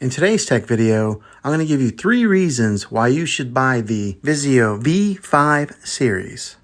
In today's tech video, I'm going to give you 3 reasons why you should buy the Vizio V5 Series.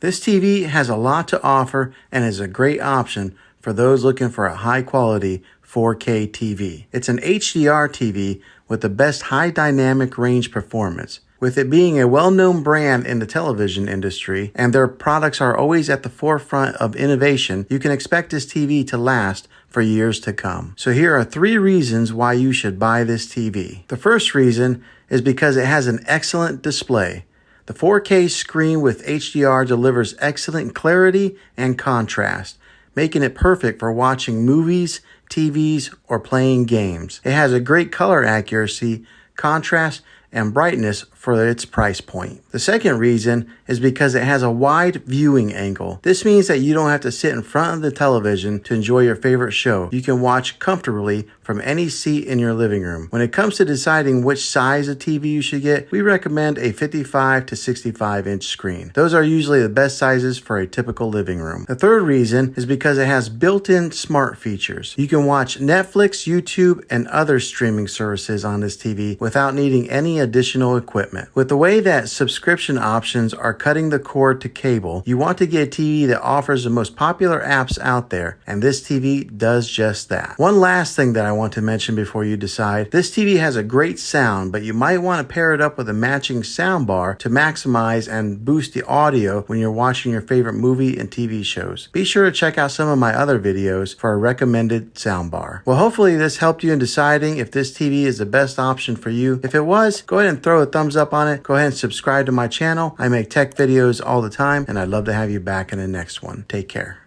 This TV has a lot to offer and is a great option for those looking for a high-quality 4K TV. It's an HDR TV with the best high dynamic range performance. With it being a well-known brand in the television industry and their products are always at the forefront of innovation, you can expect this TV to last for years to come. So here are 3 reasons why you should buy this TV. The first reason is because it has an excellent display. The 4K screen with HDR delivers excellent clarity and contrast, making it perfect for watching movies, TVs, or playing games. It has a great color accuracy, contrast, and brightness for its price point. The second reason is because it has a wide viewing angle. This means that you don't have to sit in front of the television to enjoy your favorite show. You can watch comfortably from any seat in your living room. When it comes to deciding which size of TV you should get, we recommend a 55 to 65 inch screen. Those are usually the best sizes for a typical living room. The third reason is because it has built-in smart features. You can watch Netflix, YouTube, and other streaming services on this TV without needing any additional equipment. With the way that subscription options are cutting the cord to cable, you want to get a TV that offers the most popular apps out there, and this TV does just that. One last thing that I want to mention before you decide, this TV has a great sound, but you might want to pair it up with a matching sound bar to maximize and boost the audio when you're watching your favorite movie and TV shows. Be sure to check out some of my other videos for a recommended sound bar. Well, hopefully this helped you in deciding if this TV is the best option for you. If it was, go ahead and throw a thumbs up on it. Go ahead and subscribe to my channel. I make tech videos all the time, and I'd love to have you back in the next one. Take care.